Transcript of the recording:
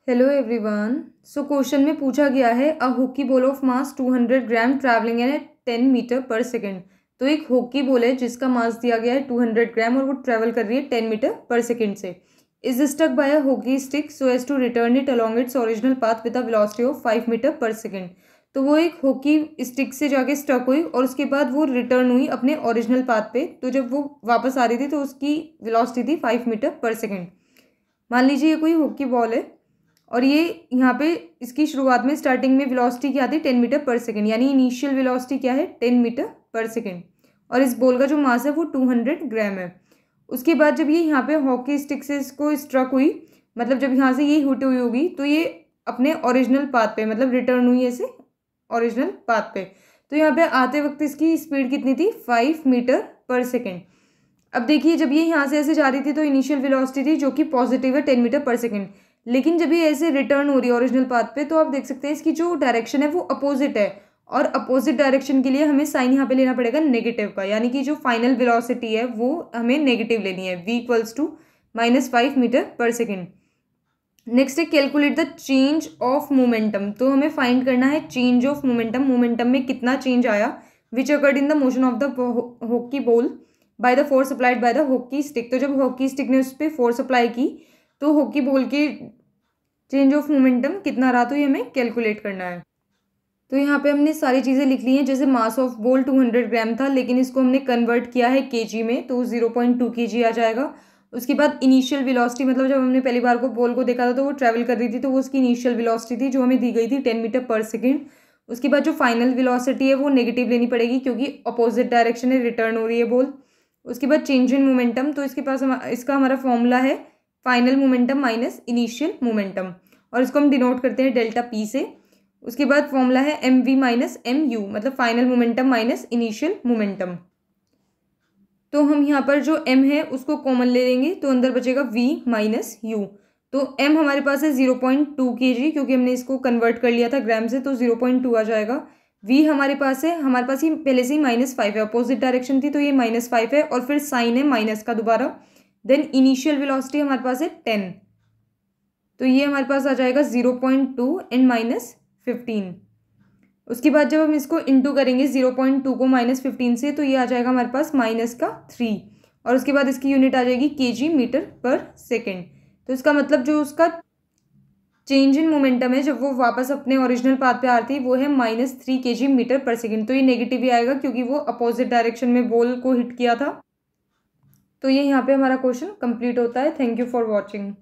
Hello everyone. So question में पूछा गया है a hockey ball of mass 200 gram travelling at 10 metre per second. तो एक हॉकी बॉल है जिसका मास दिया गया है 200 ग्राम और वो ट्रैवल कर रही है 10 मीटर पर सेकेंड से। Is stuck by a hockey stick so as to return it along its original path with a velocity of 5 metre per second. तो वो एक हॉकी स्टिक से जाके स्टक हुई और उसके बाद वो रिटर्न हुई अपने ओरिजिनल पाथ पे। तो जब वो वापस आ रही थी तो उसकी वेलोसिटी थी 5 मीटर पर सेकेंड। मान लीजिए ये कोई हॉकी बॉल है और ये यहाँ पे इसकी शुरुआत में स्टार्टिंग में वेलोसिटी क्या थी 10 मीटर पर सेकेंड, यानी इनिशियल वेलोसिटी क्या है 10 मीटर पर सेकेंड। और इस बॉल का जो मास है वो 200 ग्राम है। उसके बाद जब ये यहाँ पे हॉकी स्टिक से इसको स्ट्रक हुई, मतलब जब यहाँ से ये हिट हुई होगी तो ये अपने ओरिजिनल पाथ पे मतलब रिटर्न हुई ऐसे ओरिजिनल पाथ पे। तो यहाँ पे आते वक्त इसकी स्पीड कितनी थी 5 मीटर पर सेकेंड। अब देखिए जब ये यहाँ से ऐसे जा रही थी तो इनिशियल वेलोसिटी थी जो कि पॉजिटिव है 10 मीटर पर सेकेंड, लेकिन जब ये ऐसे रिटर्न हो रही है ओरिजिनल पाथ पे तो आप देख सकते हैं इसकी जो डायरेक्शन है वो अपोजिट है। और अपोजिट डायरेक्शन के लिए हमें साइन यहाँ पे लेना पड़ेगा नेगेटिव का, यानी कि जो फाइनल वेलोसिटी है वो हमें नेगेटिव लेनी है v equals to -5 metre per second. Next है calculate the change of momentum. तो हमें फाइंड करना है चेंज ऑफ मोमेंटम, मोमेंटम में कितना चेंज आया which occurred in the motion of the hockey ball by the force applied by the hockey stick. तो जब हॉकी स्टिक ने उस पर फोर्स अप्लाई की तो हॉकी बॉल के चेंज ऑफ मोमेंटम कितना रहा तो ये हमें कैलकुलेट करना है। तो यहाँ पे हमने सारी चीज़ें लिख ली हैं। जैसे मास ऑफ बॉल 200 ग्राम था लेकिन इसको हमने कन्वर्ट किया है केजी में तो 0.2 kg आ जाएगा। उसके बाद इनिशियल वेलोसिटी, मतलब जब हमने पहली बार को बॉल को देखा था तो वो ट्रैवल कर रही थी तो वो उसकी इनिशियल वेलोसिटी थी जो हमें दी गई थी 10 मीटर पर सेकेंड। उसके बाद जो फाइनल वेलोसिटी है वो नेगेटिव लेनी पड़ेगी क्योंकि अपोजिट डायरेक्शन है, रिटर्न हो रही है बॉल। उसके बाद चेंज इन मोमेंटम, तो इसके पास इसका हमारा फॉर्मूला है final momentum minus initial momentum और इसको हम डिनोट करते हैं डेल्टा पी से। उसके बाद फॉर्मूला है m v minus m u, मतलब final momentum minus initial momentum. तो हम यहाँ पर जो m है उसको कॉमन ले लेंगे तो अंदर बचेगा v माइनस यू। तो m हमारे पास है 0.2 kg क्योंकि हमने इसको कन्वर्ट कर लिया था ग्राम से तो 0.2 आ जाएगा। v हमारे पास है, हमारे पास ही पहले से ही -5 है, अपोजिट डायरेक्शन थी तो ये -5 है और फिर साइन है माइनस का दोबारा। देन इनिशियल वेलोसिटी हमारे पास है 10, तो ये हमारे पास आ जाएगा 0.2 एंड -15। उसके बाद जब हम इसको इंटू करेंगे 0.2 को -15 से तो ये आ जाएगा हमारे पास -3 और उसके बाद इसकी यूनिट आ जाएगी केजी मीटर पर सेकेंड। तो इसका मतलब जो उसका चेंज इन मोमेंटम है जब वो वापस अपने ओरिजिनल पाथ पे आती है वो है -3 kg मीटर पर सेकेंड। तो ये नेगेटिव ही आएगा क्योंकि वो अपोजिट डायरेक्शन में बॉल को हिट किया था। तो ये यहाँ पे हमारा क्वेश्चन कंप्लीट होता है। Thank you for watching.